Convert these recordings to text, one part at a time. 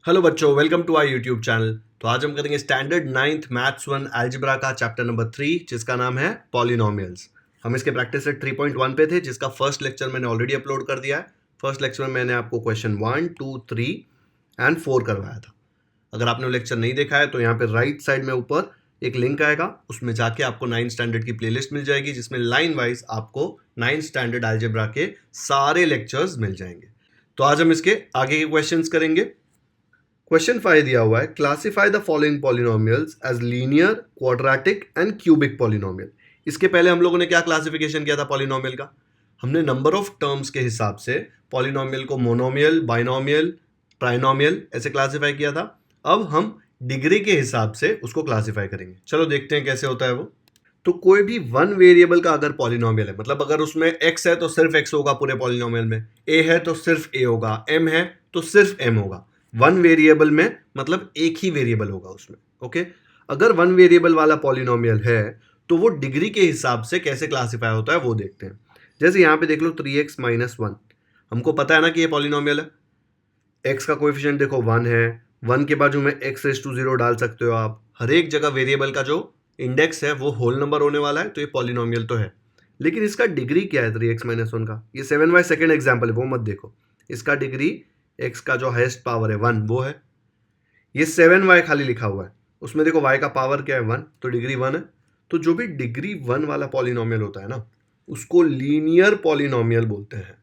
Hello बच्चों, welcome to our YouTube channel. तो आज हम करेंगे स्टैंडर्ड 9th मैथ्स 1 अलजेब्रा का चैप्टर नंबर 3 जिसका नाम है पॉलिनोमियल्स। हम इसके प्रैक्टिस सेट 3.1 पे थे जिसका फर्स्ट लेक्चर मैंने ऑलरेडी अपलोड कर दिया है। फर्स्ट लेक्चर में मैंने आपको क्वेश्चन 1, 2, 3 एंड 4 करवाया था। अगर आपने वो लेक्चर नहीं देखा है तो यहाँ पे राइट साइड में ऊपर एक लिंक आएगा, उसमें जाके आपको 9th स्टैंडर्ड की प्लेलिस्ट मिल जाएगी जिसमें लाइन वाइज आपको 9th स्टैंडर्ड अलजेब्रा के सारे लेक्चर्स मिल जाएंगे। तो आज हम इसके आगे के क्वेश्चंस करेंगे। क्वेश्चन 5 दिया हुआ है, classify the following polynomials as linear, quadratic and cubic polynomial. इसके पहले हम लोगों ने क्या क्लासिफिकेशन किया था पॉलिनोमियल का? हमने नंबर ऑफ टर्म्स के हिसाब से पॉलिनोमियल को मोनोमियल, बाइनोमियल, ट्राइनोमियल ऐसे क्लासिफाई किया था। अब हम डिग्री के हिसाब से उसको क्लासिफाई करेंगे। चलो देखते हैं कैसे होता है वो। तो कोई भी वन वेरिएबल का अगर पॉलिनोमियल है, मतलब अगर उसमें एक्स है तो सिर्फ एक्स होगा पूरे पॉलिनोमियल में, ए है तो सिर्फ ए होगा, एम है तो सिर्फ एम होगा। वन वेरिएबल में मतलब एक ही वेरिएबल होगा उसमें। ओके, अगर वन वेरिएबल वाला पॉलिनोमियल है तो वो डिग्री के हिसाब से कैसे क्लासिफाई होता है वो देखते हैं। जैसे यहाँ पे देख लो 3x-1, हमको पता है ना कि ये पॉलिनोमियल है। एक्स का कोएफिशिएंट देखो 1 है, 1 के बाजू में x⁻0 डाल सकते हो आप। हर एक जगह वेरिएबल का जो इंडेक्स है वो होल नंबर होने वाला है, तो ये पॉलिनोमियल तो है। लेकिन इसका डिग्री क्या है 3x-1 का? ये 7y सेकेंड एग्जाम्पल है, वो मत देखो। इसका डिग्री x का जो हाईएस्ट पावर है 1 वो है। ये 7y खाली लिखा हुआ है, उसमें देखो y का पावर क्या है 1, तो डिग्री 1 है। तो जो भी डिग्री 1 वाला पॉलिनोमियल होता है ना, उसको लीनियर पॉलिनोमियल बोलते हैं।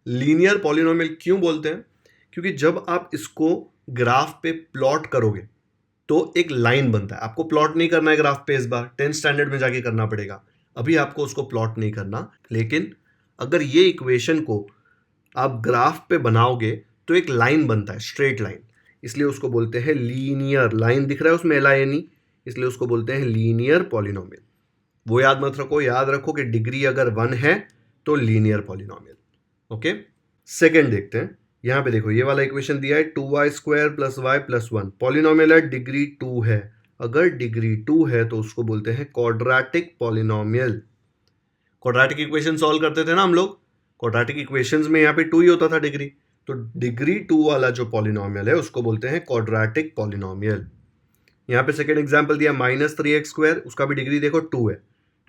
लीनियर पॉलिनोमियल क्यों बोलते हैं? क्योंकि जब आप इसको ग्राफ पे प्लॉट करोगे तो एक लाइन बनता है। आपको प्लॉट नहीं करना है ग्राफ पे, इस बार 10th स्टैंडर्ड में जाके करना पड़ेगा। अभी आपको उसको प्लॉट नहीं करना, लेकिन अगर ये इक्वेशन को आप ग्राफ पे बनाओगे तो एक लाइन बनता है, स्ट्रेट लाइन। इसलिए उसको बोलते हैं लीनियर। लाइन दिख रहा है उसमें LINE, इसलिए उसको बोलते हैं लीनियर पॉलिनोमियल। वो याद मत रखो, याद रखो कि डिग्री अगर 1 है तो लीनियर पॉलिनोमियल। ओके, सेकेंड देखते हैं। यहाँ पे देखो ये वाला इक्वेशन दिया है 2y² + y + 1। पॉलिनोमियल है, डिग्री 2 है। अगर डिग्री 2 है तो उसको बोलते हैं quadratic polynomial. Quadratic equation solve करते थे ना हम लोग, क्वाड्रेटिक इक्वेशंस में यहाँ पे 2 ही होता था डिग्री। तो डिग्री 2 वाला जो पॉलिनोमियल है उसको बोलते हैं क्वाड्रेटिक पॉलिनोमियल। यहाँ पे सेकेंड एग्जाम्पल दिया -3x², उसका भी डिग्री देखो 2 है।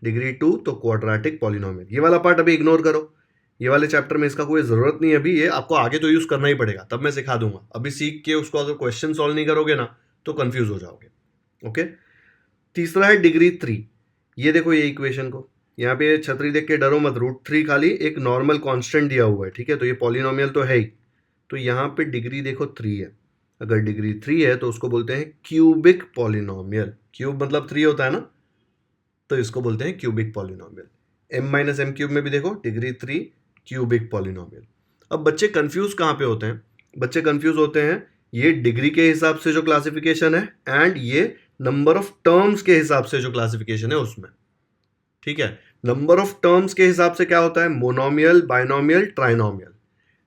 डिग्री 2 तो क्वाड्रेटिक पॉलिनोमियल। ये वाला पार्ट अभी इग्नोर करो, ये वाले चैप्टर में इसका कोई ज़रूरत नहीं है अभी। ये आपको आगे तो यूज़ करना ही पड़ेगा, तब मैं सिखा दूंगा। अभी सीख के उसको अगर क्वेश्चन सॉल्व नहीं करोगे ना तो कंफ्यूज हो जाओगे। ओके, तीसरा है डिग्री 3। ये देखो ये इक्वेशन को, यहाँ पे छतरी देख के डरो मत, √3 खाली एक नॉर्मल कांस्टेंट दिया हुआ है, ठीक है। तो ये पॉलिनोमियल तो है ही। तो यहाँ पे डिग्री देखो 3 है। अगर डिग्री 3 है तो उसको बोलते हैं क्यूबिक पॉलिनोमियल। क्यूब मतलब 3 होता है ना, तो इसको बोलते हैं क्यूबिक पॉलिनोमियल। m-m³ में भी देखो डिग्री 3 क्यूबिक पॉलिनोमियल। अब बच्चे कंफ्यूज कहाँ पे होते हैं? बच्चे कंफ्यूज होते हैं ये डिग्री के हिसाब से जो क्लासिफिकेशन है एंड ये नंबर ऑफ टर्म्स के हिसाब से जो क्लासिफिकेशन है उसमें। ठीक है, नंबर ऑफ टर्म्स के हिसाब से क्या होता है? Monomial, binomial, trinomial.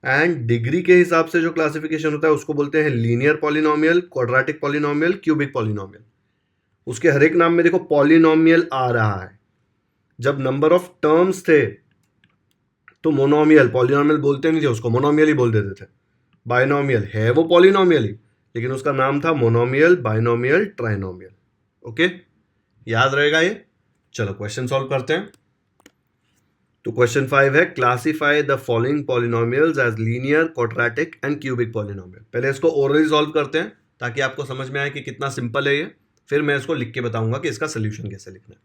And degree के हिसाब से जो क्लासिफिकेशन होता है उसको बोलते हैं linear polynomial, quadratic polynomial, cubic polynomial. उसके हर एक नाम में देखो पॉलिनोमियल आ रहा है। जब नंबर ऑफ टर्म्स थे तो मोनोमियल, पॉलिनोमियल बोलते नहीं थे उसको, मोनोमियल ही बोल देते थे। बाइनोमियल है वो पॉलिनोमियल ही, लेकिन उसका नाम था मोनोमियल, बाइनोमियल, ट्राइनोमियल। ओके, याद रहेगा ये। चलो क्वेश्चन सॉल्व करते हैं। तो क्वेश्चन 5 है, classify the following polynomials as linear, quadratic and cubic polynomial. पहले इसको ओरली सॉल्व करते हैं ताकि आपको समझ में आए कि कितना सिंपल है ये, फिर मैं इसको लिख के बताऊंगा कि इसका सोल्यूशन कैसे लिखना है।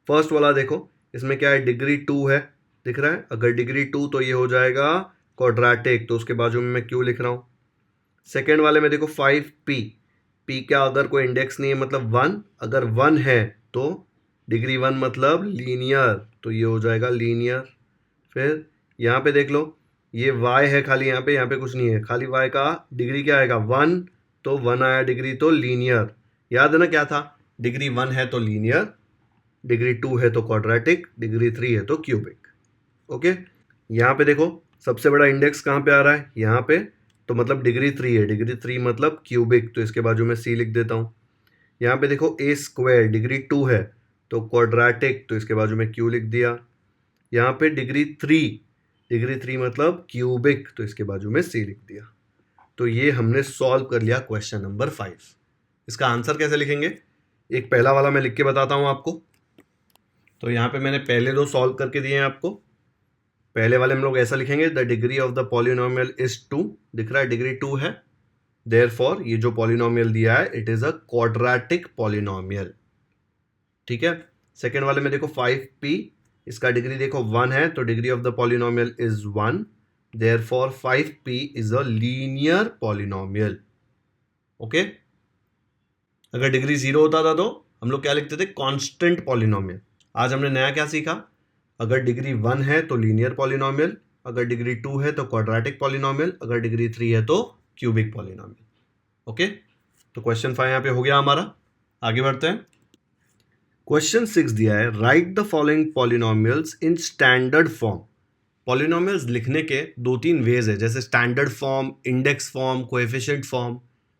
फर्स्ट वाला देखो, इसमें क्या है? डिग्री 2 है, दिख रहा है। अगर डिग्री 2 तो ये हो जाएगा क्वाड्रेटिक, तो उसके बाजू में मैं क्यों लिख रहा हूँ। सेकेंड वाले में देखो 5p, p का अगर कोई इंडेक्स नहीं है मतलब 1, अगर 1 है तो डिग्री 1 मतलब लीनियर, तो ये हो जाएगा लीनियर। फिर यहाँ पे देख लो ये y है खाली, यहाँ पे कुछ नहीं है, खाली y का डिग्री क्या आएगा 1, तो 1 आया डिग्री, तो लीनियर। याद है ना क्या था? डिग्री 1 है तो लीनियर, डिग्री 2 है तो क्वाड्रेटिक, डिग्री 3 है तो क्यूबिक। ओके, यहाँ पे देखो सबसे बड़ा इंडेक्स कहाँ पे आ रहा है? यहाँ पे, तो मतलब डिग्री 3 है, डिग्री 3 मतलब क्यूबिक, तो इसके बाजू में c लिख देता हूँ। यहाँ पे देखो a², डिग्री 2 है तो क्वाड्रेटिक, तो इसके बाजू में q लिख दिया। यहाँ पे डिग्री 3 मतलब क्यूबिक, तो इसके बाजू में c लिख दिया। तो ये हमने सॉल्व कर लिया क्वेश्चन नंबर 5। इसका आंसर कैसे लिखेंगे, एक पहला वाला मैं लिख के बताता हूं आपको। तो यहाँ पे मैंने पहले दो सॉल्व करके दिए हैं आपको। पहले वाले हम लोग ऐसा लिखेंगे, the degree of the polynomial is 2, दिख रहा है डिग्री 2 है, देयरफॉर ये जो पॉलिनोमियल दिया है it is a quadratic polynomial. ठीक है। सेकेंड वाले में देखो 5p, इसका डिग्री देखो 1 है, तो degree of the polynomial is 1, therefore 5p is a linear polynomial. Okay. अगर डिग्री 0 होता था तो हम लोग क्या लिखते थे, कांस्टेंट पॉलिनोमियल। आज हमने नया क्या सीखा, अगर डिग्री 1 है तो लीनियर पॉलिनोमियल, अगर डिग्री 2 है तो क्वाड्रेटिक पॉलिनोमियल, अगर डिग्री 3 है तो क्यूबिक पॉलिनोमियल। ओके। तो क्वेश्चन 5 यहां पे हो गया हमारा। आगे बढ़ते हैं। क्वेश्चन 6 दिया है, right the following polynomials in standard form. Polynomials लिखने के दो तीन वेज है, जैसे standard form, index form, coefficient form,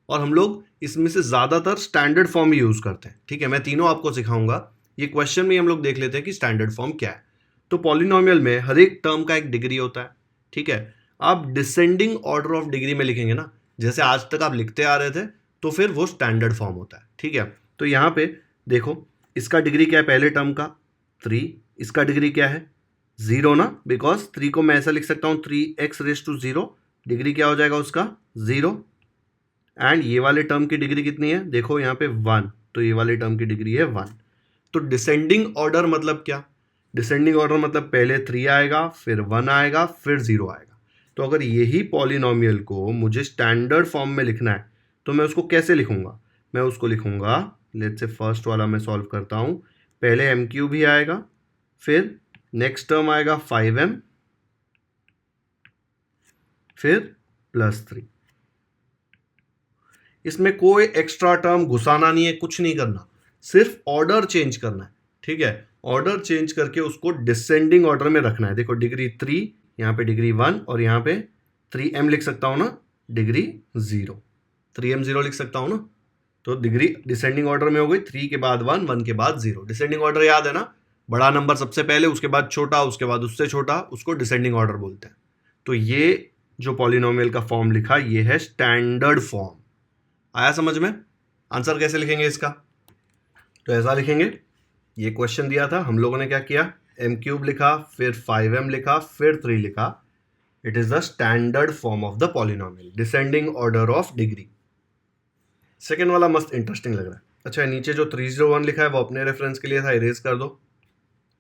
और हम लोग इसमें से ज़्यादातर स्टैंडर्ड फॉर्म ही यूज़ करते हैं। ठीक है, मैं तीनों आपको सिखाऊंगा। ये क्वेश्चन में हम लोग देख लेते हैं कि स्टैंडर्ड फॉर्म क्या है। तो पॉलिनोमियल में हर एक टर्म का एक डिग्री होता है। ठीक है, आप डिसेंडिंग ऑर्डर ऑफ डिग्री में लिखेंगे ना, जैसे आज तक आप लिखते आ रहे थे, तो फिर वो स्टैंडर्ड फॉर्म होता है। ठीक है, तो यहाँ पे देखो इसका डिग्री क्या है, पहले टर्म का 3, इसका डिग्री क्या है 0 ना, बिकॉज 3 को मैं ऐसा लिख सकता हूँ 3x⁻0, डिग्री क्या हो जाएगा उसका 0। एंड ये वाले टर्म की डिग्री कितनी है, देखो यहाँ पे 1, तो ये वाले टर्म की डिग्री है 1। तो डिसेंडिंग ऑर्डर मतलब क्या, डिसेंडिंग ऑर्डर मतलब पहले 3 आएगा, फिर 1 आएगा, फिर 0 आएगा। तो अगर यही पॉलिनोमियल को मुझे स्टैंडर्ड फॉर्म में लिखना है तो मैं उसको कैसे लिखूंगा, मैं उसको लिखूंगा, लेट्स से फर्स्ट वाला मैं सॉल्व करता हूं, पहले m³ ही आएगा, फिर नेक्स्ट टर्म आएगा 5m, फिर +3। इसमें कोई एक्स्ट्रा टर्म घुसाना नहीं है, कुछ नहीं करना, सिर्फ ऑर्डर चेंज करना है। ठीक है, ऑर्डर चेंज करके उसको डिसेंडिंग ऑर्डर में रखना है। देखो डिग्री 3, यहाँ पे डिग्री 1, और यहाँ पे 3m लिख सकता हूँ ना, डिग्री 0, 3m 0 लिख सकता हूँ ना। तो डिग्री डिसेंडिंग ऑर्डर में हो गई, 3 के बाद 1, 1 के बाद 0। डिसेंडिंग ऑर्डर याद है ना, बड़ा नंबर सबसे पहले, उसके बाद छोटा, उसके बाद उससे छोटा, उसको डिसेंडिंग ऑर्डर बोलते हैं। तो ये जो पॉलिनोमियल का फॉर्म लिखा, ये है स्टैंडर्ड फॉर्म। आया समझ में। आंसर कैसे लिखेंगे इसका, तो ऐसा लिखेंगे, ये क्वेश्चन दिया था, हम लोगों ने क्या किया, m³ लिखा, फिर 5m लिखा, फिर 3 लिखा। It is the standard form of the polynomial, descending order of degree. Second वाला मस्त इंटरेस्टिंग लग रहा है। अच्छा, नीचे जो 301 लिखा है वो अपने रेफरेंस के लिए था, इरेज कर दो।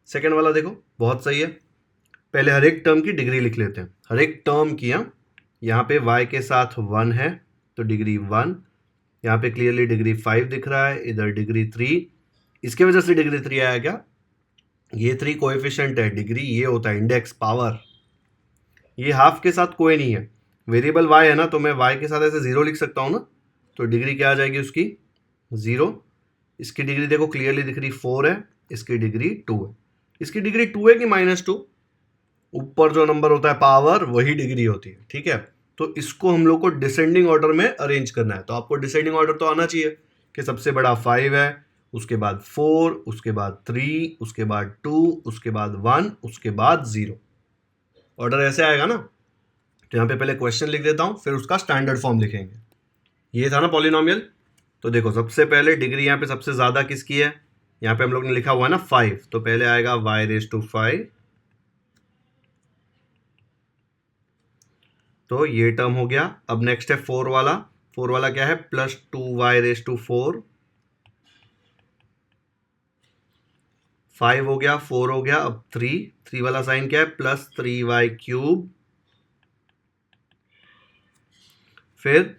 सेकेंड वाला देखो बहुत सही है। पहले हर एक टर्म की डिग्री लिख लेते हैं, हर एक टर्म की। यहाँ पे y के साथ 1 है तो डिग्री 1, यहाँ पे क्लियरली डिग्री 5 दिख रहा है, इधर डिग्री 3, इसके वजह से डिग्री 3 आया क्या, ये 3 कोएफिशिएंट है, डिग्री ये होता है इंडेक्स पावर। ये हाफ के साथ कोई नहीं है, वेरिएबल y है ना, तो मैं y के साथ ऐसे 0 लिख सकता हूँ ना, तो डिग्री क्या आ जाएगी उसकी 0। इसकी डिग्री देखो क्लियरली दिख रही 4 है, इसकी डिग्री 2 है। इसकी डिग्री 2 है कि -2, ऊपर जो नंबर होता है पावर वही डिग्री होती है। ठीक है, तो इसको हम लोग को डिसेंडिंग ऑर्डर में अरेंज करना है। तो आपको डिसेंडिंग ऑर्डर तो आना चाहिए कि सबसे बड़ा 5 है, उसके बाद 4, उसके बाद 3, उसके बाद 2, उसके बाद 1, उसके बाद 0। ऑर्डर ऐसे आएगा ना। तो यहाँ पे पहले क्वेश्चन लिख देता हूँ, फिर उसका स्टैंडर्ड फॉर्म लिखेंगे। ये था ना पॉलिनोमियल। तो देखो सबसे पहले डिग्री यहाँ पे सबसे ज़्यादा किसकी है, यहाँ पे हम लोग ने लिखा हुआ है ना 5, तो पहले आएगा y⁻5, तो ये टर्म हो गया। अब नेक्स्ट है 4 वाला, 4 वाला क्या है, +2y⁻4, 5 हो गया, 4 हो गया, अब 3 वाला साइन क्या है, +3y³, फिर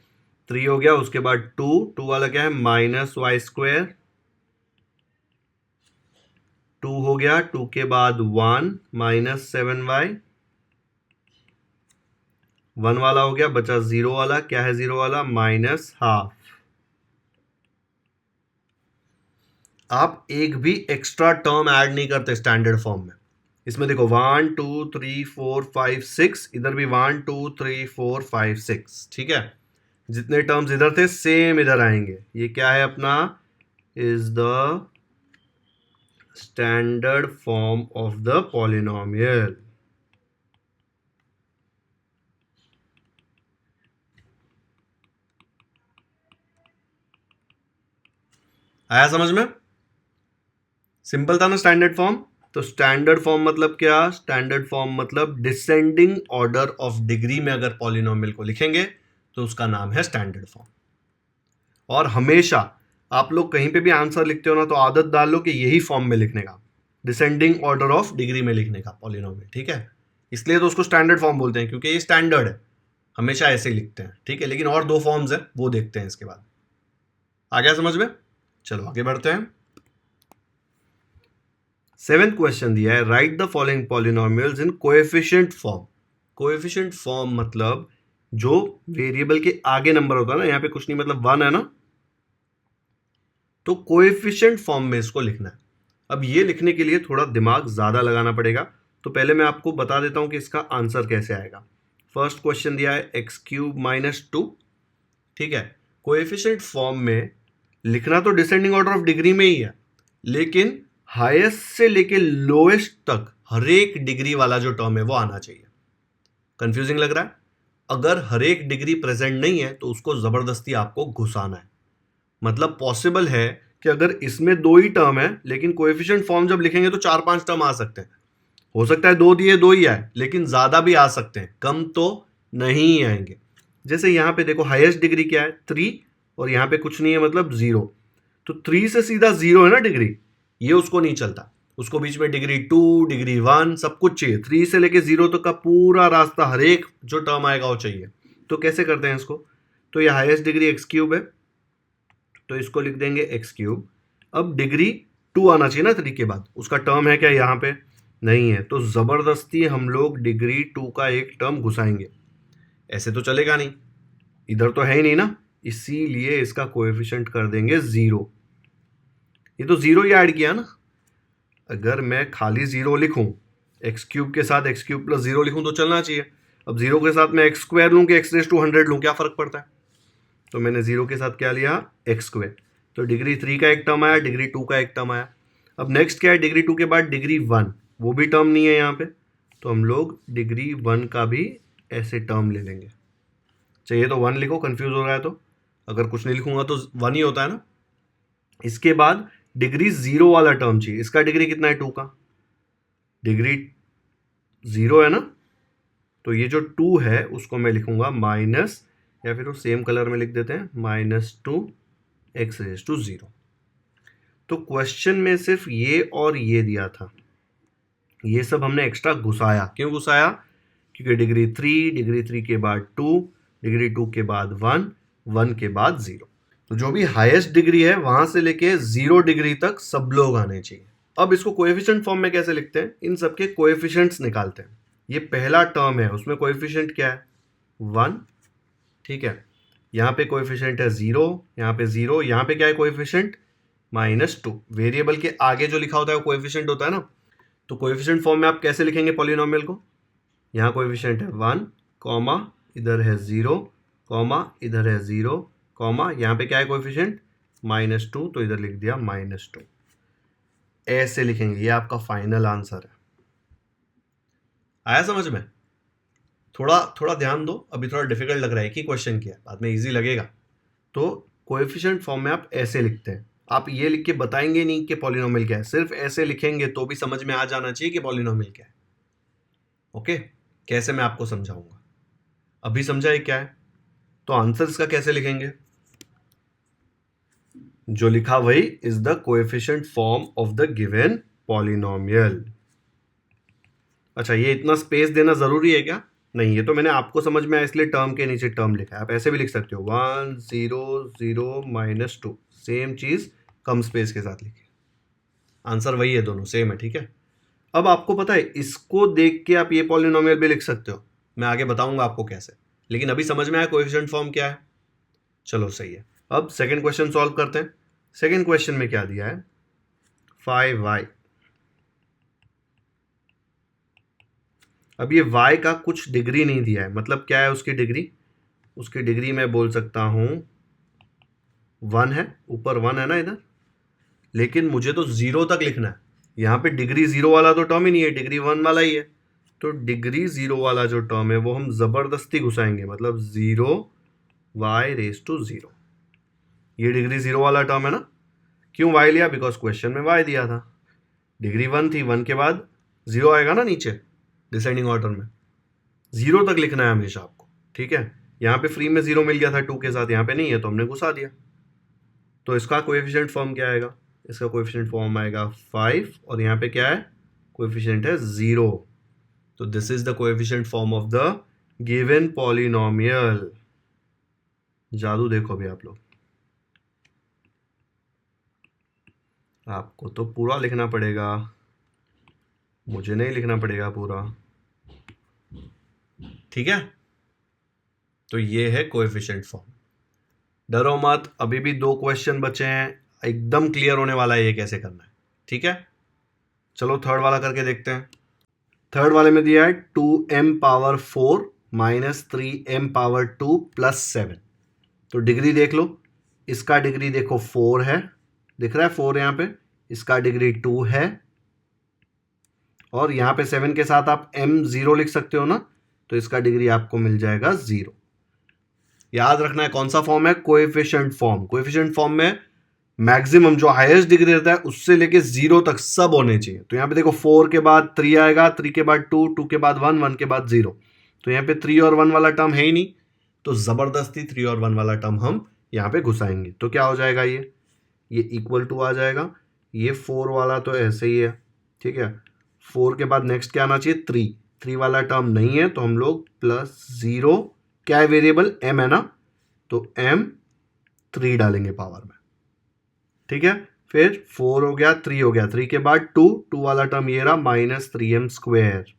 3 हो गया, उसके बाद 2 वाला क्या है, -y², 2 हो गया, 2 के बाद 1, -7y, 1 वाला हो गया, बचा 0 वाला, क्या है 0 वाला, -½ आप एक भी एक्स्ट्रा टर्म ऐड नहीं करते स्टैंडर्ड फॉर्म में। इसमें देखो 1 2 3 4 5 6, इधर भी 1 2 3 4 5 6। ठीक है, जितने टर्म्स इधर थे सेम इधर आएंगे। ये क्या है अपना, is the standard form of the polynomial. आया समझ में? सिंपल था ना स्टैंडर्ड फॉर्म। तो स्टैंडर्ड फॉर्म मतलब क्या? स्टैंडर्ड फॉर्म मतलब डिसेंडिंग ऑर्डर ऑफ डिग्री में अगर पॉलिनोमियल को लिखेंगे तो उसका नाम है स्टैंडर्ड फॉर्म। और हमेशा आप लोग कहीं पे भी आंसर लिखते हो ना तो आदत डाल लो कि यही फॉर्म में लिखने का, डिसेंडिंग ऑर्डर ऑफ डिग्री में लिखने का पॉलिनोमियल, ठीक है? इसलिए तो उसको स्टैंडर्ड फॉर्म बोलते हैं, क्योंकि ये स्टैंडर्ड है, हमेशा ऐसे ही लिखते हैं, ठीक है? लेकिन और दो फॉर्म्स हैं, वो देखते हैं इसके बाद। आ गया समझ में? चलो आगे बढ़ते हैं। 7th क्वेश्चन दिया है, right the following polynomials in coefficient form. Coefficient form मतलब जो वेरिएबल के आगे नंबर होता है ना, यहाँ पे कुछ नहीं, मतलब 1 है ना, तो कोएफिशिएंट फॉर्म में इसको लिखना है। अब ये लिखने के लिए थोड़ा दिमाग ज़्यादा लगाना पड़ेगा, तो पहले मैं आपको बता देता हूँ कि इसका आंसर कैसे आएगा। फर्स्ट क्वेश्चन दिया है x³ -2, ठीक है? कोएफिशिएंट फॉर्म में लिखना तो डिसेंडिंग ऑर्डर ऑफ डिग्री में ही है, लेकिन हाईएस्ट से लेके लोएस्ट तक हर एक डिग्री वाला जो टर्म है वो आना चाहिए। कंफ्यूजिंग लग रहा है? अगर हर एक डिग्री प्रेजेंट नहीं है तो उसको जबरदस्ती आपको घुसाना है। मतलब पॉसिबल है कि अगर इसमें 2 ही टर्म है, लेकिन कोएफिशिएंट फॉर्म जब लिखेंगे तो 4-5 टर्म आ सकते हैं। हो सकता है 2 दिए 2 ही आए, लेकिन ज्यादा भी आ सकते हैं, कम तो नहीं आएंगे। जैसे यहाँ पे देखो हाईएस्ट डिग्री क्या है? 3, और यहाँ पे कुछ नहीं है मतलब 0। तो 3 से सीधा 0 है ना डिग्री, ये उसको नहीं चलता। उसको बीच में डिग्री 2, डिग्री 1 सब कुछ चाहिए। 3 से लेके 0 तक का पूरा रास्ता, हर एक जो टर्म आएगा वो चाहिए। तो कैसे करते हैं इसको? तो ये हाईएस्ट डिग्री x³ है, तो इसको लिख देंगे x³। अब डिग्री 2 आना चाहिए ना 3 के बाद, उसका टर्म है क्या? यहाँ पे नहीं है, तो जबरदस्ती हम लोग डिग्री 2 का एक टर्म घुसाएंगे। ऐसे तो चलेगा नहीं, इधर तो है ही नहीं ना, इसीलिए इसका कोएफिशिएंट कर देंगे 0। ये तो 0 ही ऐड किया ना। अगर मैं खाली 0 लिखूं, x³ के साथ x³ + 0 लिखूं तो चलना चाहिए। अब 0 के साथ मैं x² लूं कि x⁻100 लूं, क्या फर्क पड़ता है? तो मैंने 0 के साथ क्या लिया? x²। तो डिग्री 3 का एक टर्म आया, डिग्री 2 का एक टर्म आया। अब नेक्स्ट क्या है? डिग्री 2 के बाद डिग्री 1, वो भी टर्म नहीं है यहाँ पे, तो हम लोग डिग्री 1 का भी ऐसे टर्म ले लेंगे। चाहिए तो 1 लिखो, कंफ्यूज हो रहा है तो। अगर कुछ नहीं लिखूंगा तो 1 ही होता है ना। इसके बाद डिग्री 0 वाला टर्म चाहिए। इसका डिग्री कितना है? 2 का। डिग्री 0 है ना, तो ये जो 2 है उसको मैं लिखूंगा माइनस, या फिर वो सेम कलर में लिख देते हैं, -2x⁻0। तो क्वेश्चन में सिर्फ ये और ये दिया था, ये सब हमने एक्स्ट्रा घुसाया। क्यों घुसाया? क्योंकि डिग्री 3 के बाद 2, डिग्री 2 के बाद 1, 1 के बाद 0। तो जो भी हाईएस्ट डिग्री है वहां से लेके 0 डिग्री तक सब लोग आने चाहिए। अब इसको कोएफिशिएंट फॉर्म में कैसे लिखते हैं? इन सबके कोएफिशिएंट्स निकालते हैं। ये पहला टर्म है, उसमें कोएफिशिएंट क्या है? 1, ठीक है? यहाँ पे कोएफिशिएंट है 0, यहाँ पे 0, यहाँ पे क्या है कोएफिशिएंट? -2। वेरिएबल के आगे जो लिखा होता है वो कोएफिशिएंट होता है ना। तो कोएफिशिएंट फॉर्म में आप कैसे लिखेंगे पॉलिनोमियल को? यहाँ कोएफिशिएंट है 1, कॉमा इधर है 0, कॉमा इधर है 0, कॉमा यहाँ पे क्या है कोएफिशिएंट? -2, तो इधर लिख दिया -2। ऐसे लिखेंगे, ये आपका फाइनल आंसर है। आया समझ में? थोड़ा थोड़ा ध्यान दो, अभी थोड़ा डिफिकल्ट लग रहा है कि क्वेश्चन किया, बाद में इजी लगेगा। तो कोएफिशिएंट फॉर्म में आप ऐसे लिखते हैं। आप ये लिख के बताएंगे नहीं कि पॉलिनोमियल क्या है, सिर्फ ऐसे लिखेंगे तो भी समझ में आ जाना चाहिए कि पॉलिनोमियल क्या है। ओके, कैसे मैं आपको समझाऊंगा। अभी समझा है क्या है? तो आंसर इसका कैसे लिखेंगे? जो लिखा वही, is the coefficient form of the given polynomial. अच्छा, ये इतना स्पेस देना जरूरी है क्या? नहीं, ये तो मैंने आपको समझ में आया इसलिए टर्म के नीचे टर्म लिखा है। आप ऐसे भी लिख सकते हो 1 0 0 -2, सेम चीज कम स्पेस के साथ लिखिए, आंसर वही है, दोनों सेम है, ठीक है? अब आपको पता है इसको देख के आप ये पॉलिनोमियल भी लिख सकते हो, मैं आगे बताऊंगा आपको कैसे। लेकिन अभी समझ में आया कोएफिशिएंट फॉर्म क्या है? चलो सही है। अब सेकंड क्वेश्चन सॉल्व करते हैं। सेकंड क्वेश्चन में क्या दिया है? 5y। अब ये y का कुछ डिग्री नहीं दिया है, मतलब क्या है उसकी डिग्री? उसकी डिग्री मैं बोल सकता हूं 1 है, ऊपर 1 है ना इधर, लेकिन मुझे तो 0 तक लिखना है। यहाँ पे डिग्री 0 वाला तो टर्म ही नहीं है, डिग्री 1 वाला ही है। तो डिग्री 0 वाला जो टर्म है वो हम जबरदस्ती घुसाएंगे, मतलब 0y⁻0। ये डिग्री 0 वाला टर्म है ना, क्यों y लिया? बिकॉज क्वेश्चन में y दिया था, डिग्री 1 थी, 1 के बाद 0 आएगा ना नीचे डिसेंडिंग ऑर्डर में, 0 तक लिखना है हमेशा आपको, ठीक है। यहाँ पे फ्री में 0 मिल गया था 2 के साथ, यहाँ पे नहीं है तो हमने घुसा दिया। तो इसका कोएफिशिएंट फॉर्म क्या आएगा? इसका कोएफिशिएंट फॉर्म आएगा 5 और यहाँ पे क्या है? कोएफिशिएंट है 0। तो this is the coefficient form of the given polynomial. जादू देखो अभी आप लोग, आपको तो पूरा लिखना पड़ेगा, मुझे नहीं लिखना पड़ेगा पूरा, ठीक है। तो ये है कोएफिशिएंट फॉर्म। डरो मत, अभी भी 2 क्वेश्चन बचे हैं, एकदम क्लियर होने वाला है ये कैसे करना है, ठीक है। चलो थर्ड वाला करके देखते हैं। थर्ड वाले में दिया है 2m power 4 minus 3m power 2 plus 7। तो डिग्री देख लो, इसका डिग्री देखो 4 है, दिख रहा है 4 यहाँ पे, इसका डिग्री 2 है, और यहाँ पे 7 के साथ आप m0 लिख सकते हो ना, तो इसका डिग्री आपको मिल जाएगा 0। याद रखना है कौन सा फॉर्म है? Coefficient form. कोएफिशिएंट फॉर्म में मैक्सिमम जो हाईएस्ट डिग्री रहता है उससे लेके 0 तक सब होने चाहिए। तो यहाँ पे देखो 4 के बाद 3 आएगा, 3 के बाद 2, 2 के बाद 1, 1 के बाद 0। तो यहाँ पे 3 और 1 वाला टर्म है ही नहीं, तो जबरदस्ती 3 और 1 वाला टर्म हम यहाँ पे घुसाएंगे। तो क्या हो जाएगा? ये इक्वल टू आ जाएगा, ये 4 वाला तो ऐसे ही है, ठीक है। 4 के बाद नेक्स्ट क्या आना चाहिए? 3 वाला टर्म नहीं है, तो हम लोग प्लस 0, क्या है वेरिएबल? m है ना, तो m3 डालेंगे पावर में, ठीक है। फिर 4 हो गया, 3 हो गया, 3 के बाद 2 वाला टर्म ये रहा माइनस 3m²।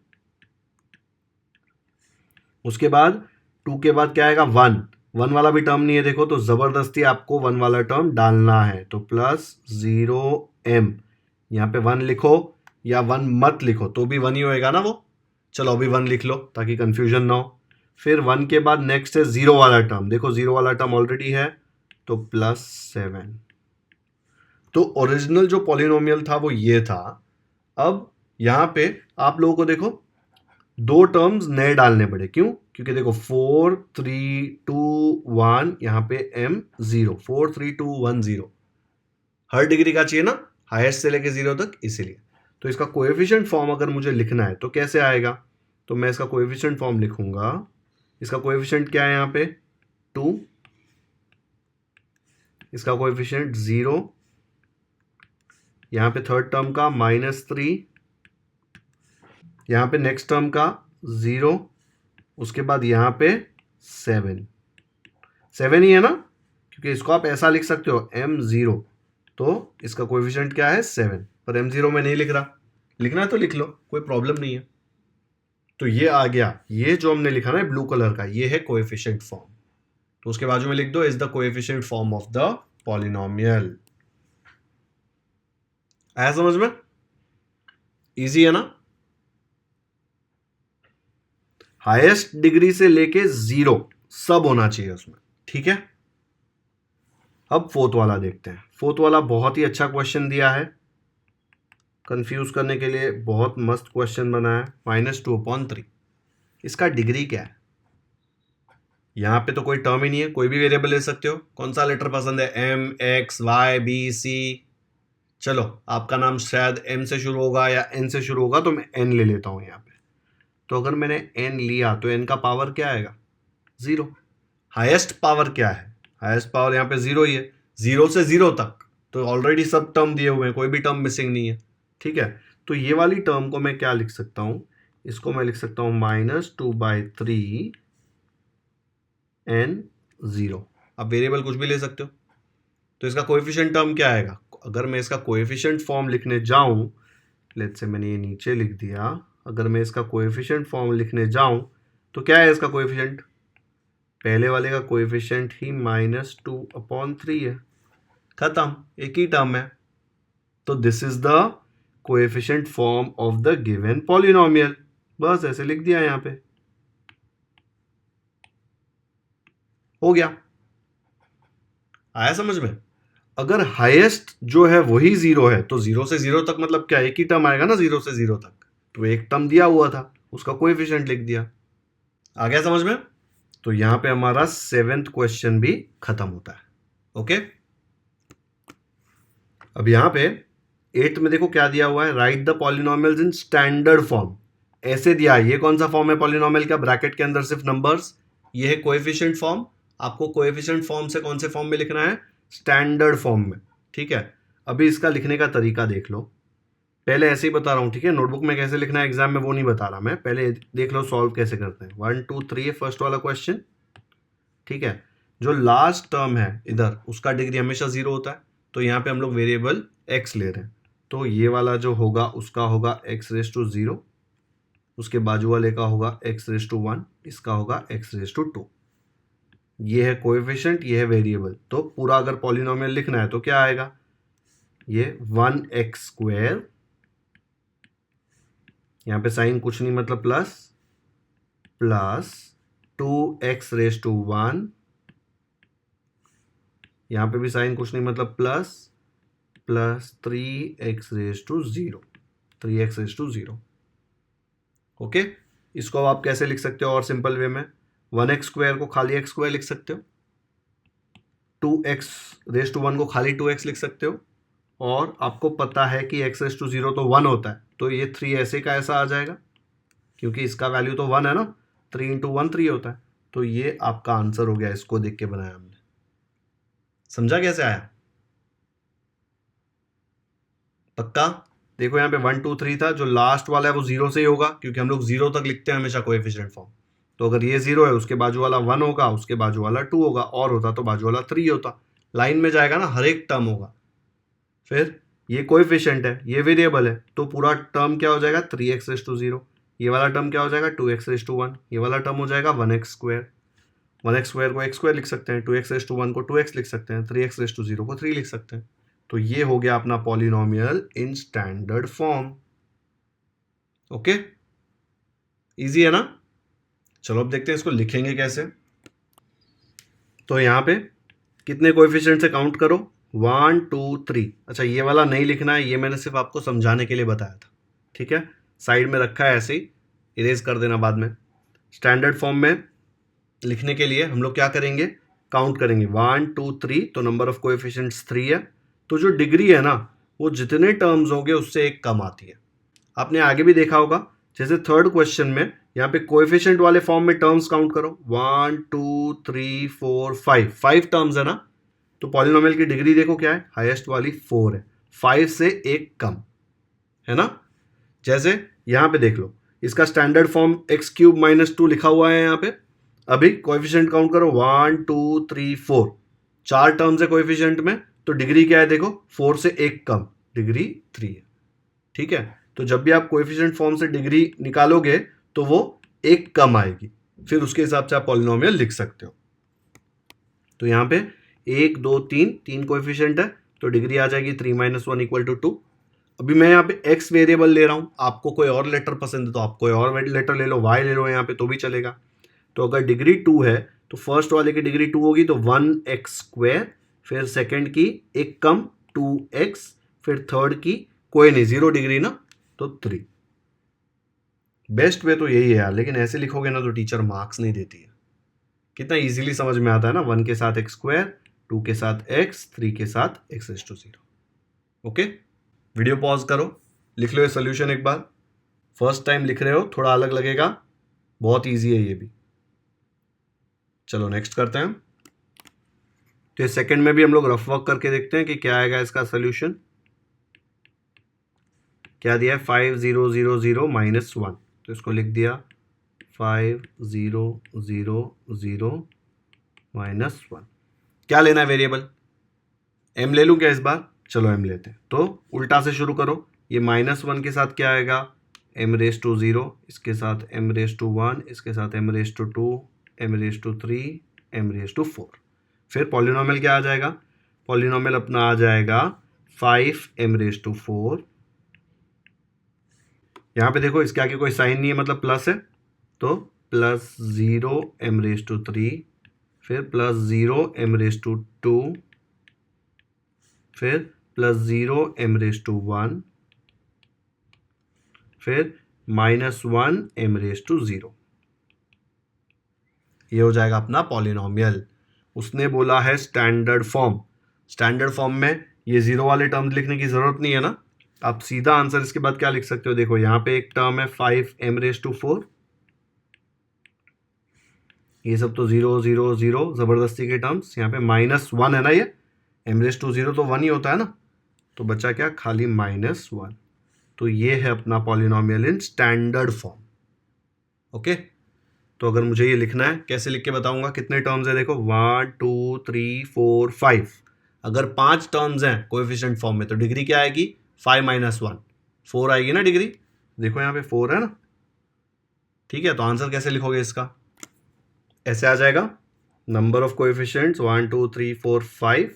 उसके बाद 2 के बाद क्या आएगा? 1 वाला भी टर्म नहीं है देखो, तो जबरदस्ती आपको 1 वाला टर्म डालना है, तो प्लस 0m। यहाँ पे 1 लिखो या 1 मत लिखो तो भी 1 ही होएगा ना वो। चलो अभी 1 लिख लो ताकि कंफ्यूजन ना हो। फिर 1 के बाद नेक्स्ट है 0 वाला टर्म, देखो 0 वाला टर्म ऑलरेडी है, तो प्लस 7। तो ओरिजिनल जो पॉलिनोमियल था वो ये था। अब यहाँ पे आप लोगों को देखो 2 टर्म्स नए डालने पड़े, क्यों? क्योंकि देखो 4 3 2 1, यहाँ पे m0, 4 3 2 1 0, हर डिग्री का चाहिए ना, हाईएस्ट से लेके 0 तक, इसीलिए। तो इसका कोएफिशिएंट फॉर्म अगर मुझे लिखना है तो कैसे आएगा? तो मैं इसका कोएफिशिएंट फॉर्म लिखूंगा। इसका कोएफिशिएंट क्या है यहाँ पे? 2, इसका कोएफिशिएंट 0, यहाँ पे थर्ड टर्म का -3, यहाँ पे नेक्स्ट टर्म का 0, उसके बाद यहाँ पे 7 ही है ना, क्योंकि इसको आप ऐसा लिख सकते हो m0, तो इसका कोएफिशिएंट क्या है? 7, पर m0 में नहीं लिख रहा, लिखना है तो लिख लो, कोई प्रॉब्लम नहीं है। तो ये आ गया, ये जो हमने लिखा ना ब्लू कलर का, ये है कोएफिशिएंट फॉर्म। तो उसके बाजू में लिख दो is the coefficient form of the polynomial. आया समझ में? इजी है ना? हाईएस्ट डिग्री से लेके 0 सब होना चाहिए उसमें, ठीक है। अब फोर्थ वाला देखते हैं। फोर्थ वाला बहुत ही अच्छा क्वेश्चन दिया है, कंफ्यूज करने के लिए बहुत मस्त क्वेश्चन बना है। -2/3, इसका डिग्री क्या है? यहाँ पे तो कोई टर्म ही नहीं है, कोई भी वेरिएबल ले सकते हो। कौन सा लेटर पसंद है? m, x, y, b, c? चलो आपका नाम शायद m से शुरू होगा या n से शुरू होगा, तो मैं n ले लेता हूँ यहाँ पे। तो अगर मैंने n लिया तो n का पावर क्या आएगा? 0। हाईएस्ट पावर क्या है? हाईएस्ट पावर यहाँ पे 0 ही है, 0 से 0 तक, तो ऑलरेडी सब टर्म दिए हुए हैं, कोई भी टर्म मिसिंग नहीं है, ठीक है। तो ये वाली टर्म को मैं क्या लिख सकता हूँ? इसको मैं लिख सकता हूँ -2/3 n0। अब वेरिएबल कुछ भी ले सकते हो। तो इसका कोएफिशिएंट टर्म क्या आएगा? अगर मैं इसका कोएफिशिएंट फॉर्म लिखने जाऊं, लेट्स से मैंने ये नीचे लिख दिया, अगर मैं इसका कोएफिशिएंट फॉर्म लिखने जाऊं तो क्या है इसका कोएफिशिएंट? पहले वाले का कोएफिशिएंट ही -2/3 है, खत्म, एक ही टर्म है। तो this is the coefficient form of the given polynomial. बस ऐसे लिख दिया यहाँ पे, हो गया। आया समझ में? अगर हाईएस्ट जो है वही 0 है तो 0 से 0 तक मतलब क्या, एक ही टर्म आएगा ना 0 से 0 तक, तो एक टर्म दिया हुआ था उसका कोएफिशिएंट लिख दिया। आ गया समझ में? तो यहां पे हमारा 7th क्वेश्चन भी खत्म होता है। ओके, अब यहाँ पे 8th में देखो क्या दिया हुआ है, right the polynomials in standard form. ऐसे दिया है, ये कौन सा फॉर्म है पॉलिनोमियल का, ब्रैकेट के अंदर सिर्फ नंबर्स, ये है कोएफिशिएंट फॉर्म। आपको कोएफिशिएंट फॉर्म से कौन से फॉर्म में लिखना है, स्टैंडर्ड फॉर्म में, ठीक है। अभी इसका लिखने का तरीका देख लो, पहले ऐसे ही बता रहा हूँ, ठीक है, नोटबुक में कैसे लिखना है एग्जाम में वो नहीं बता रहा मैं, पहले देख लो सॉल्व कैसे करते हैं। 1 2 3 फर्स्ट वाला क्वेश्चन, ठीक है। जो लास्ट टर्म है इधर उसका डिग्री हमेशा 0 होता है, तो यहाँ पे हम लोग वेरिएबल x ले रहे हैं, तो ये वाला जो होगा उसका होगा x⁻0, उसके बाजू वाले का होगा x⁻1, इसका होगा x⁻2। ये है कोएफिशिएंट, ये है वेरिएबल, तो पूरा अगर पॉलिनोमियल लिखना है तो क्या आएगा, ये 1x², यहाँ पे साइन कुछ नहीं मतलब प्लस, प्लस 2x⁻1, यहाँ पे भी साइन कुछ नहीं मतलब plus, plus 3x⁻0, 3x⁻0। Okay, इसको अब आप कैसे लिख सकते हो और सिंपल वे में, 1x² को खाली x² लिख सकते हो, 2x⁻1 को खाली 2x लिख सकते हो, और आपको पता है कि x⁻0 तो 1 होता है, तो ये 3 ऐसे का ऐसा आ जाएगा, क्योंकि इसका वैल्यू तो 1 है ना, 3 × 1 3 होता है, तो ये आपका आंसर हो गया, इसको देख के बनाया हमने। समझा कैसे आया, पक्का? देखो यहाँ पे 1 2 3 था, जो लास्ट वाला है वो 0 से ही होगा, क्योंकि हम लोग 0 तक लिखते हैं हमेशा कोएफिशिएंट फॉर्म। तो अगर ये 0 है, उसके बाजू वाला 1 होगा, उसके बाजू वाला 2 होगा, और होता तो बाजू वाला 3 होता, लाइन में जाएगा ना, हर एक टर्म होगा। फिर ये कोएफिशिएंट है, ये वेरिएबल है, तो पूरा टर्म क्या हो जाएगा, 3x⁻0, ये वाला टर्म क्या हो जाएगा, 2x⁻1, ये वाला टर्म हो जाएगा 1x², 1x² को x² लिख सकते हैं, 2x⁻1 को 2x लिख सकते हैं, 3x⁻0 को 3 लिख सकते हैं। तो ये हो गया अपना polynomial in standard form. Okay, easy है ना? चलो अब देखते हैं इसको लिखेंगे कैसे। तो यहाँ पे कितने कोएफिशिएंट से काउंट करो, 1 2 3। अच्छा, ये वाला नहीं लिखना है, ये मैंने सिर्फ आपको समझाने के लिए बताया था, ठीक है, साइड में रखा है ऐसे ही, इरेज कर देना बाद में। स्टैंडर्ड फॉर्म में लिखने के लिए हम लोग क्या करेंगे, काउंट करेंगे 1 2 3, तो नंबर ऑफ कोएफिशिएंट्स 3 है, तो जो डिग्री है ना वो जितने टर्म्स होंगे उससे एक कम आती है। आपने आगे भी देखा होगा, जैसे थर्ड क्वेश्चन में यहाँ पे कोएफिशिएंट वाले फॉर्म में टर्म्स काउंट करो, 1 2 3 4 5 टर्म्स है ना, तो पॉलिनोमियल की डिग्री देखो क्या है, हाईएस्ट वाली 4 है, 5 से एक कम है ना। जैसे यहाँ पे देख लो, इसका स्टैंडर्ड फॉर्म x³ - 2 लिखा हुआ है यहाँ पे। अभी कोएफिशिएंट काउंट करो, 1 2 3 4, 4 टर्म्स है कोएफिशिएंट में, तो डिग्री क्या है देखो, 4 से एक कम, डिग्री 3 है, ठीक है। तो जब भी आप कोएफिशिएंट फॉर्म से डिग्री निकालोगे तो वो एक कम आएगी, फिर उसके हिसाब से आप पॉलिनोमियल लिख सकते हो। तो यहाँ पे 1 2 3 कोएफिशिएंट है, तो डिग्री आ जाएगी 3 - 1 = 2। अभी मैं यहाँ पे x वेरिएबल ले रहा हूँ, आपको कोई और लेटर पसंद है तो आप कोई और लेटर ले लो, y ले लो यहाँ पे तो भी चलेगा। तो अगर डिग्री 2 है तो फर्स्ट वाले की डिग्री 2 होगी, तो 1x², फिर सेकंड की एक कम 2x, फिर थर्ड की कोई नहीं, 0 डिग्री ना, तो 3। बेस्ट वे तो यही है यार, लेकिन ऐसे लिखोगे ना तो टीचर मार्क्स नहीं देती है। कितना इजीली समझ में आता है ना, 1 के साथ x², 2 के साथ x, 3 के साथ x⁻0। ओके, वीडियो पॉज करो, लिख लो ये सोल्यूशन एक बार। फर्स्ट टाइम लिख रहे हो, थोड़ा अलग लगेगा, बहुत इजी है ये भी। चलो नेक्स्ट करते हैं। तो ये सेकंड में भी हम लोग रफ वर्क करके देखते हैं कि क्या आएगा इसका सोल्यूशन। क्या दिया है, 5 0 0 0 -1, तो इसको लिख दिया 5 0 0 0 -1। क्या लेना है वेरिएबल, m ले लूँ क्या इस बार, चलो m लेते हैं। तो उल्टा से शुरू करो, ये -1 के साथ क्या आएगा, m⁻0, इसके साथ m⁻1, इसके साथ m⁻2, m⁻3, m⁻4। फिर पॉलिनोमियल क्या आ जाएगा, पॉलिनोमियल अपना आ जाएगा 5m⁻4। यहाँ पे देखो इसके आगे कोई साइन नहीं है, मतलब प्लस है, तो +0m⁻3, फिर +0m⁻2, फिर +0m⁻1, फिर -1m⁻0। ये हो जाएगा अपना पॉलिनोमियल। उसने बोला है स्टैंडर्ड फॉर्म, स्टैंडर्ड फॉर्म में ये जीरो वाले टर्म्स लिखने की जरूरत नहीं है ना, आप सीधा आंसर इसके बाद क्या लिख सकते हो, देखो यहाँ पे एक टर्म है 5m⁴, ये सब तो 0 0 0 जबरदस्ती के टर्म्स, यहाँ पे -1 है ना, ये m⁴ तो 1 ही होता है ना, तो बचा क्या, खाली -1। तो ये है अपना polynomial in standard form. Okay, तो अगर मुझे ये लिखना है, कैसे लिख के बताऊंगा, कितने टर्म्स है, देखो 1 2 3 4 5, अगर 5 टर्म्स हैं कोएफिशिएंट फॉर्म में तो डिग्री क्या आएगी, 5 - 1 4 आएगी ना डिग्री, देखो यहाँ पे 4 है ना। ठीक है, तो आंसर कैसे लिखोगे इसका, ऐसे आ जाएगा, नंबर ऑफ कोएफिशिएंट्स 1 2 3 4 5,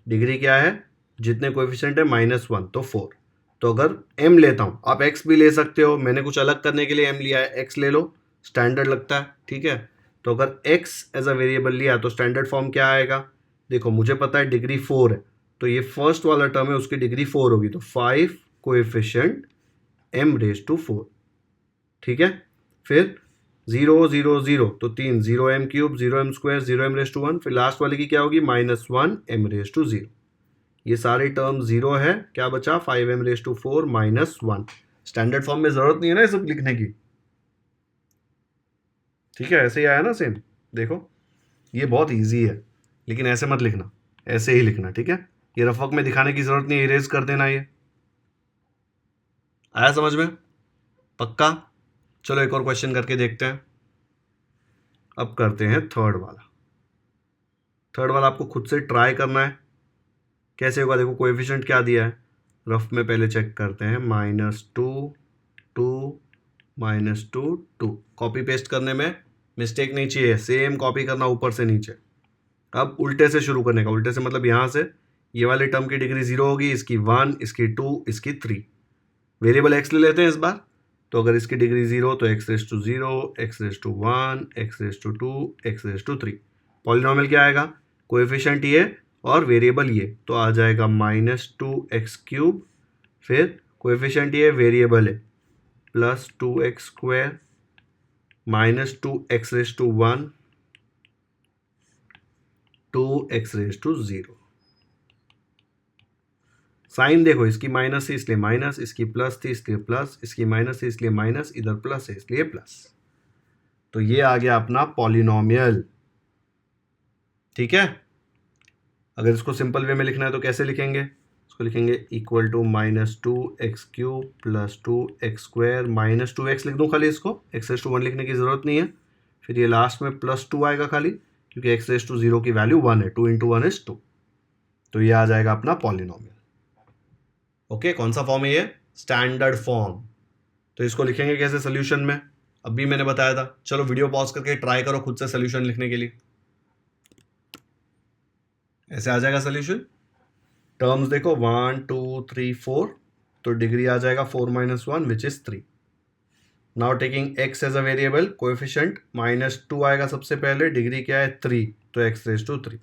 डिग्री क्या है, जितने कोएफिशिएंट है -1 तो 4। तो अगर m लेता हूँ, आप x भी ले सकते हो, मैंने कुछ अलग करने के लिए m लिया है, x ले लो, स्टैंडर्ड लगता है। ठीक है, तो अगर x एज अ वेरिएबल लिया तो स्टैंडर्ड फॉर्म क्या आएगा, देखो मुझे पता है डिग्री 4 है, तो ये फर्स्ट वाला टर्म है उसकी डिग्री 4 होगी, तो 5 कोएफिशिएंट m⁴। ठीक है, फिर 0 0 0 तो 3 0m³ 0m² 0m⁴, फिर लास्ट वाले की क्या होगी, -1m⁴। ये सारे टर्म 0 है, क्या बचा 5m⁴ -1। स्टैंडर्ड फॉर्म में जरूरत नहीं है ना ये सब लिखने की। ठीक है, ऐसे ही आया ना सेम, देखो ये बहुत इजी है, लेकिन ऐसे मत लिखना, ऐसे ही लिखना। ठीक है, ये रफक में दिखाने की जरूरत नहीं है, इरेज कर देना। ये आया समझ में, पक्का। चलो एक और क्वेश्चन करके देखते हैं। अब करते हैं थर्ड वाला। थर्ड वाला आपको खुद से ट्राई करना है, कैसे होगा, देखो कोएफिशिएंट क्या दिया है, रफ में पहले चेक करते हैं, -2 2 -2 2। कॉपी पेस्ट करने में मिस्टेक नहीं चाहिए, सेम कॉपी करना ऊपर से नीचे। अब उल्टे से शुरू करने का, उल्टे से मतलब यहाँ से ये वाले टर्म की डिग्री 0 होगी, इसकी 1, इसकी 2, इसकी 3। वेरिएबल x ले लेते हैं इस बार, तो अगर इसकी डिग्री 0 तो x⁴, x⁴1, x⁴2, x⁴3। Polynomial क्या आएगा, कोएफिशिएंट ये और वेरिएबल ये, तो आ जाएगा -2x³, फिर कोएफिशिएंट ये वेरिएबल है +2x² -2x⁴1 2x⁴0। साइन देखो, इसकी माइनस है इसलिए माइनस, इसकी प्लस थी इसलिए प्लस, इसकी माइनस है इसलिए माइनस, इधर प्लस है इसलिए प्लस। तो ये आ गया अपना पॉलिनोमियल। ठीक है, अगर इसको सिंपल वे में लिखना है तो कैसे लिखेंगे, इसको लिखेंगे equal to -2x³ + 2x² -2x लिख दूँ खाली, इसको x⁴1 लिखने की जरूरत नहीं है, फिर ये लास्ट में +2 आएगा खाली, क्योंकि x⁴0 की वैल्यू 1 है, 2 × 1 = 2। तो ये आ जाएगा अपना पॉलिनोमियल। ओके, कौन सा फॉर्म है ये, स्टैंडर्ड फॉर्म। तो इसको लिखेंगे कैसे सोल्यूशन में, अभी मैंने बताया था। चलो वीडियो पॉज करके ट्राई करो खुद से सोल्यूशन लिखने के लिए, ऐसे आ जाएगा सोल्यूशन। टर्म्स देखो 1 2 3 4, तो डिग्री आ जाएगा 4 - 1 which is 3। Now taking x as a variable, coefficient -2 आएगा सबसे पहले, डिग्री क्या है 3, तो x⁴3।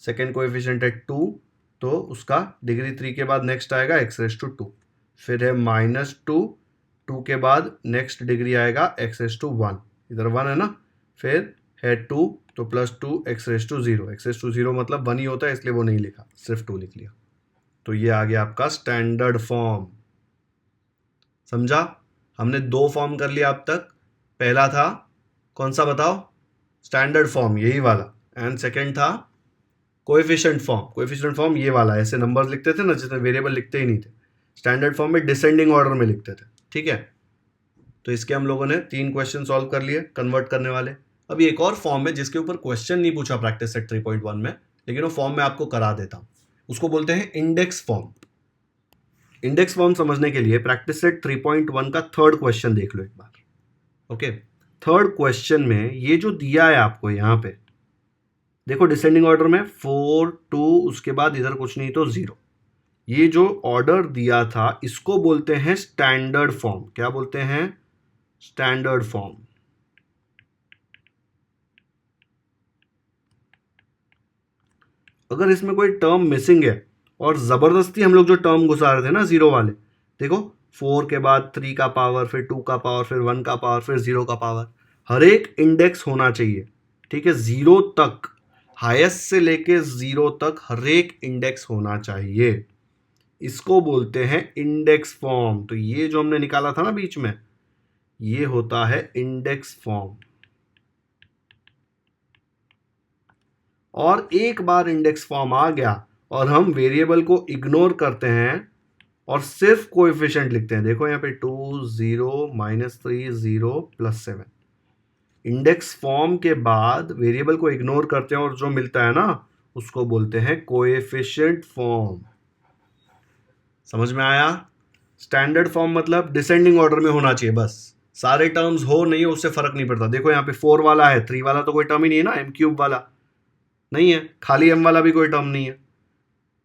सेकेंड कोएफिशिएंट है 2, तो उसका डिग्री 3 के बाद नेक्स्ट आएगा x⁴2, फिर है -2, 2 के बाद नेक्स्ट डिग्री आएगा x⁴1, इधर 1 है ना, फिर है 2, तो +2 x⁴0। x⁴0 मतलब 1 ही होता है, इसलिए वो नहीं लिखा, सिर्फ 2 लिख लिया। तो ये आ गया आपका स्टैंडर्ड फॉर्म। समझा, हमने 2 फॉर्म कर लिया अब तक। पहला था कौन सा बताओ, स्टैंडर्ड फॉर्म, यही वाला, एंड सेकेंड था कोएफिशिएंट फॉर्म। कोएफिशिएंट फॉर्म ये वाला, ऐसे नंबर्स लिखते थे ना, जिसमें वेरिएबल लिखते ही नहीं थे। स्टैंडर्ड फॉर्म में डिसेंडिंग ऑर्डर में लिखते थे। ठीक है, तो इसके हम लोगों ने 3 क्वेश्चन सॉल्व कर लिए कन्वर्ट करने वाले। अभी एक और फॉर्म है जिसके ऊपर क्वेश्चन नहीं पूछा प्रैक्टिस सेट 3.1 में, लेकिन वो फॉर्म में आपको करा देता हूं, उसको बोलते हैं इंडेक्स फॉर्म। इंडेक्स फॉर्म समझने के लिए प्रैक्टिस सेट 3.1 का थर्ड क्वेश्चन देख लो एक बार। ओके, थर्ड क्वेश्चन में ये जो दिया है आपको यहां पे, देखो डिसेंडिंग ऑर्डर में 4 2, उसके बाद इधर कुछ नहीं तो 0। ये जो ऑर्डर दिया था इसको बोलते हैं स्टैंडर्ड फॉर्म। क्या बोलते हैं, स्टैंडर्ड फॉर्म। अगर इसमें कोई टर्म मिसिंग है और जबरदस्ती हम लोग जो टर्म घुसा रहे थे ना 0 वाले, देखो 4 के बाद 3 का पावर, फिर 2 का पावर, फिर 1 का पावर, फिर 0 का पावर, हर एक इंडेक्स होना चाहिए। ठीक है, 0 तक हाईएस्ट से लेके 0 तक हर एक इंडेक्स होना चाहिए। इसको बोलते हैं इंडेक्स फॉर्म। तो ये जो हमने निकाला था ना बीच में, ये होता है इंडेक्स फॉर्म। और एक बार इंडेक्स फॉर्म आ गया और हम वेरिएबल को इग्नोर करते हैं और सिर्फ कोएफिशिएंट लिखते हैं। देखो यहाँ पे 2 0 -3 0 +7। इंडेक्स फॉर्म के बाद वेरिएबल को इग्नोर करते हैं और जो मिलता है ना उसको बोलते हैं कोएफिशिएंट फॉर्म। समझ में आया? स्टैंडर्ड फॉर्म मतलब डिसेंडिंग ऑर्डर में होना चाहिए, बस सारे टर्म्स हो नहीं हो उससे फर्क नहीं पड़ता। देखो यहाँ पे 4 वाला है, 3 वाला तो कोई टर्म ही नहीं है ना, m³ वाला नहीं है, खाली m वाला भी कोई टर्म नहीं है,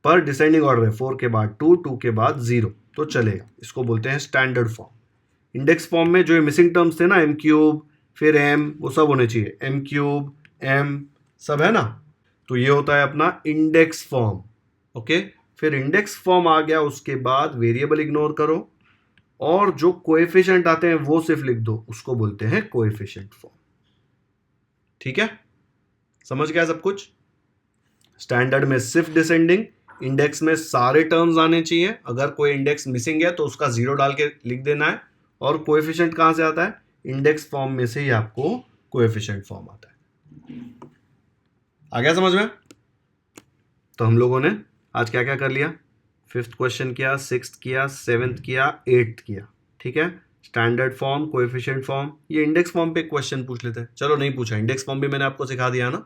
पर डिसेंडिंग ऑर्डर है, 4 के बाद 2, 2 के बाद 0, तो चलेगा। इसको बोलते हैं स्टैंडर्ड फॉर्म। इंडेक्स फॉर्म में जो मिसिंग टर्म्स थे ना, m³ फिर m, वो सब होने चाहिए, m³ m सब है ना, तो ये होता है अपना इंडेक्स फॉर्म। ओके, फिर इंडेक्स फॉर्म आ गया, उसके बाद वेरिएबल इग्नोर करो और जो कोएफिशिएंट आते हैं वो सिर्फ लिख दो, उसको बोलते हैं कोएफिशिएंट फॉर्म। ठीक है, समझ गया सब कुछ? स्टैंडर्ड में सिर्फ डिसेंडिंग, इंडेक्स में सारे टर्म्स आने चाहिए, अगर कोई इंडेक्स मिसिंग है तो उसका 0 डाल के लिख देना है। और कोएफिशिएंट कहां से आता है? इंडेक्स फॉर्म में से ही आपको कोएफिशिएंट फॉर्म आता है। आ गया समझ में? तो हम लोगों ने आज क्या क्या कर लिया? 5th क्वेश्चन किया, 6th किया, 7th किया, 8th किया। ठीक है, स्टैंडर्ड फॉर्म, कोएफिशिएंट फॉर्म। ये इंडेक्स फॉर्म पे क्वेश्चन पूछ लेते हैं। चलो नहीं पूछा, इंडेक्स फॉर्म भी मैंने आपको सिखा दिया ना।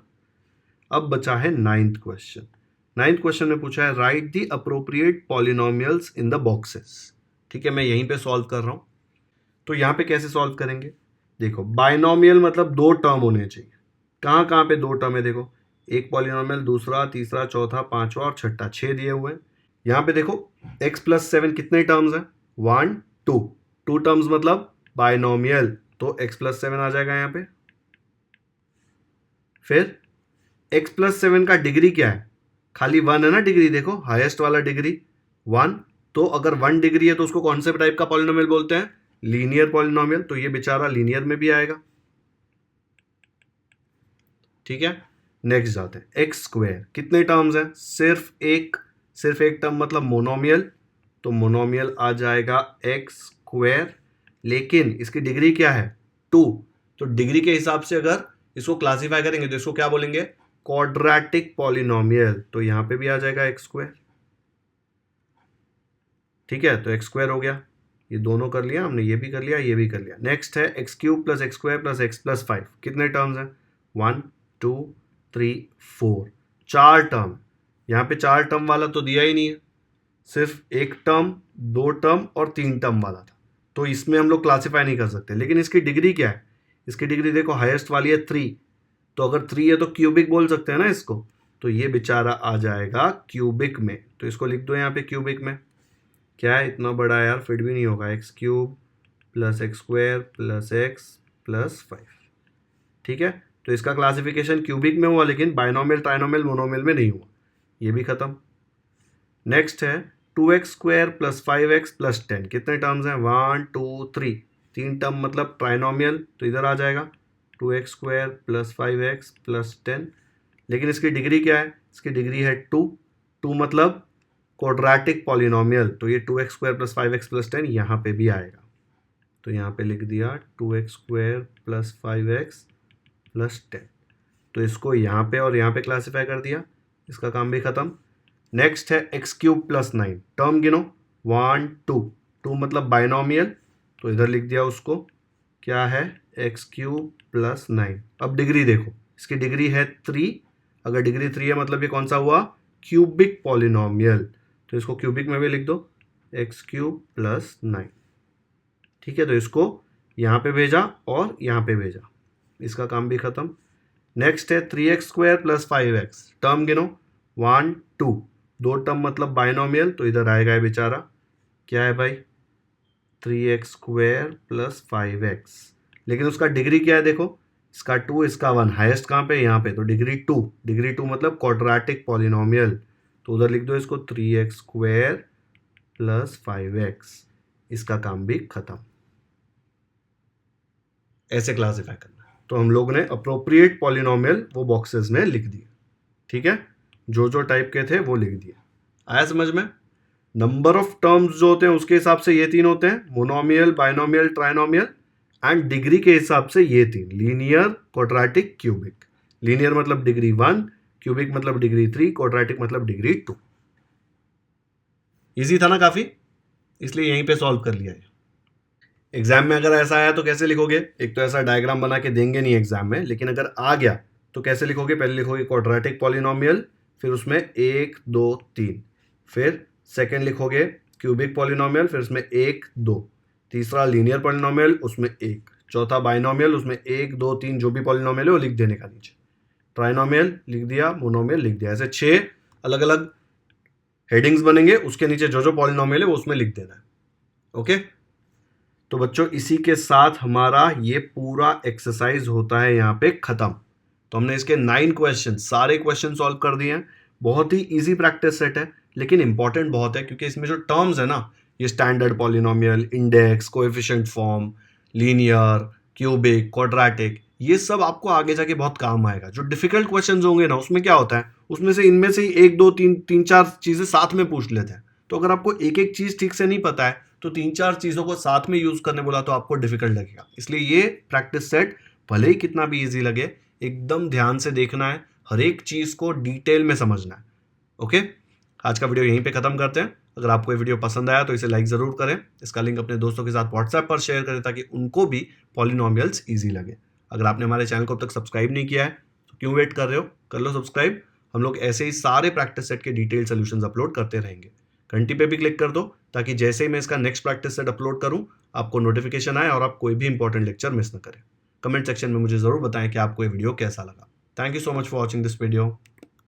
अब बचा है 9th क्वेश्चन। 9th क्वेश्चन में पूछा है right the appropriate polynomials in the boxes. ठीक है, मैं यहीं पे सॉल्व कर रहा हूं। तो यहां पे कैसे सॉल्व करेंगे? देखो, बाइनोमियल मतलब 2 टर्म होने चाहिए। कहां कहां पे 2 टर्म है? देखो, एक पॉलिनोमियल, दूसरा, तीसरा, चौथा, पांचवा और छठा, 6 दिए हुए हैं। यहां पे देखो x + 7 कितने टर्म्स हैं? 1 2, 2 टर्म्स मतलब बाइनोमियल, तो x + 7 आ जाएगा यहां पे। फिर x + 7 का डिग्री क्या है? खाली 1 है ना डिग्री, देखो हाईएस्ट वाला डिग्री 1, तो अगर 1 डिग्री है तो उसको कौन से टाइप का पॉलिनोमियल बोलते हैं? Linear polynomial. तो ये बेचारा लीनियर में भी आएगा। ठीक है, नेक्स्ट जाते हैं। x² कितने टर्म्स हैं? सिर्फ एक टर्म मतलब मोनोमियल, तो मोनोमियल आ जाएगा x², लेकिन इसकी डिग्री क्या है? 2। तो डिग्री के हिसाब से अगर इसको क्लासिफाई करेंगे तो इसको क्या बोलेंगे? Quadratic polynomial. तो यहां पे भी आ जाएगा x²। ठीक है, तो x² हो गया। ये दोनों कर लिया हमने, ये भी कर लिया, ये भी कर लिया। नेक्स्ट है x³ + x² + x + 5। कितने टर्म्स हैं? 1 2 3 4, 4 टर्म। यहाँ पे 4 टर्म वाला तो दिया ही नहीं है, सिर्फ एक टर्म, 2 टर्म और 3 टर्म वाला था, तो इसमें हम लोग क्लासिफाई नहीं कर सकते। लेकिन इसकी डिग्री क्या है? इसकी डिग्री देखो, हाईएस्ट वाली है 3, तो अगर 3 है तो क्यूबिक बोल सकते हैं ना इसको, तो ये बेचारा आ जाएगा क्यूबिक में। तो इसको लिख दो यहाँ पे क्यूबिक में। क्या है, इतना बड़ा यार फिट भी नहीं होगा, x³ + x² + x + 5। ठीक है, तो इसका क्लासिफिकेशन क्यूबिक में हुआ, लेकिन बाइनोमियल, ट्राइनोमियल, मोनोमियल में नहीं हुआ। ये भी खत्म। नेक्स्ट है 2x² + 5x + 10। कितने टर्म्स हैं? 1 2 3, 3 टर्म मतलब ट्राइनोमियल, तो इधर आ जाएगा 2x² + 5x + 10। लेकिन इसकी डिग्री क्या है? इसकी डिग्री है 2, 2 मतलब क्वाड्रेटिक पॉलिनोमियल, तो ये 2x² + 5x + 10 यहाँ पे भी आएगा। तो यहाँ पे लिख दिया 2x² + 5x + 10। तो इसको यहाँ पे और यहाँ पे क्लासीफाई कर दिया, इसका काम भी खत्म। नेक्स्ट है x³ + 9। टर्म गिनो, 1 2, 2 मतलब बाइनोमियल, तो इधर लिख दिया उसको। क्या है? x³ + 9। अब डिग्री देखो, इसकी डिग्री है 3। अगर डिग्री 3 है मतलब ये कौन सा हुआ? क्यूबिक पॉलिनोमियल, तो इसको क्यूबिक में भी लिख दो, x³ + 9। ठीक है, तो इसको यहाँ पे भेजा और यहाँ पे भेजा, इसका काम भी खत्म। नेक्स्ट है 3x² + 5x। टर्म गिनो, 1 2, 2 टर्म मतलब बाइनोमियल, तो इधर आएगा ये बेचारा। क्या है भाई? 3x² + 5x। लेकिन उसका डिग्री क्या है? देखो, इसका 2, इसका 1, हाईएस्ट कहाँ पे? यहाँ पे, तो डिग्री 2। डिग्री 2 मतलब क्वाड्रेटिक पॉलिनोमियल, तो उधर लिख दो इसको 3x² + 5x। इसका काम भी खत्म। ऐसे क्लासिफाई करना। तो हम लोग ने अप्रोप्रिएट पॉलिनोमियल वो बॉक्सेस में लिख दिए। ठीक है, जो टाइप के थे वो लिख दिए। आया समझ में? नंबर ऑफ टर्म्स जो होते हैं उसके हिसाब से ये 3 होते हैं, monomial, binomial, trinomial, and degree के हिसाब से ये 3, लीनियर, क्वाड्रेटिक, क्यूबिक। लीनियर मतलब डिग्री 1, क्यूबिक मतलब डिग्री 3, क्वाड्रेटिक मतलब डिग्री 2। इजी था ना काफी, इसलिए यहीं पे सॉल्व कर लिया है। एग्जाम में अगर ऐसा आया तो कैसे लिखोगे? एक तो ऐसा डायग्राम बना के देंगे नहीं एग्जाम में, लेकिन अगर आ गया तो कैसे लिखोगे? पहले लिखोगे क्वाड्रेटिक पॉलिनोमियल, फिर उसमें 1 2 3, फिर सेकंड लिखोगे क्यूबिक पॉलिनोमियल, फिर उसमें 1 2, तीसरा लीनियर पॉलिनोमियल, उसमें 1, चौथा बाइनोमियल, उसमें 1 2 3 जो भी पॉलिनोमियल है वो लिख देने का नीचे, ट्राइनोमियल लिख दिया, मोनोमियल लिख दिया। ऐसे 6 अलग अलग हेडिंग्स बनेंगे, उसके नीचे जो पॉलिनोमियल है वो उसमें लिख देना है। ओके, तो बच्चों इसी के साथ हमारा ये पूरा एक्सरसाइज होता है यहाँ पे खत्म। तो हमने इसके 9 क्वेश्चन, सारे क्वेश्चन सॉल्व कर दिए हैं। बहुत ही इजी प्रैक्टिस सेट है, लेकिन इंपॉर्टेंट बहुत है, क्योंकि इसमें जो टर्म्स है ना, ये standard polynomial, index, coefficient form, linear, cubic, quadratic, ये सब आपको आगे जाके बहुत काम आएगा। जो डिफिकल्ट क्वेश्चंस होंगे ना, उसमें क्या होता है, उसमें से इनमें से 1 2 3 4 चीजें साथ में पूछ लेते हैं। तो अगर आपको एक एक चीज ठीक से नहीं पता है तो 3 4 चीजों को साथ में यूज करने बोला तो आपको डिफिकल्ट लगेगा। इसलिए ये प्रैक्टिस सेट भले ही कितना भी इजी लगे, एकदम ध्यान से देखना है, हर एक चीज को डिटेल में समझना है। ओके, आज का वीडियो यहीं पे खत्म करते हैं। अगर आपको ये वीडियो पसंद आया तो इसे लाइक जरूर करें, इसका लिंक अपने दोस्तों के साथ व्हाट्सएप पर शेयर करें ताकि उनको भी पॉलिनोमियल्स इजी लगे। अगर आपने हमारे चैनल को अब तक सब्सक्राइब नहीं किया है तो क्यों वेट कर रहे हो, कर लो सब्सक्राइब। हम लोग ऐसे ही सारे प्रैक्टिस सेट के डिटेल सोल्यूशंस अपलोड करते रहेंगे। घंटी पे भी क्लिक कर दो ताकि जैसे ही मैं इसका नेक्स्ट प्रैक्टिस सेट अपलोड करूं आपको नोटिफिकेशन आए और आप कोई भी इंपॉर्टेंट लेक्चर मिस न करें। कमेंट सेक्शन में मुझे जरूर बताएं कि आपको ये वीडियो कैसा लगा। Thank you so much for watching this video.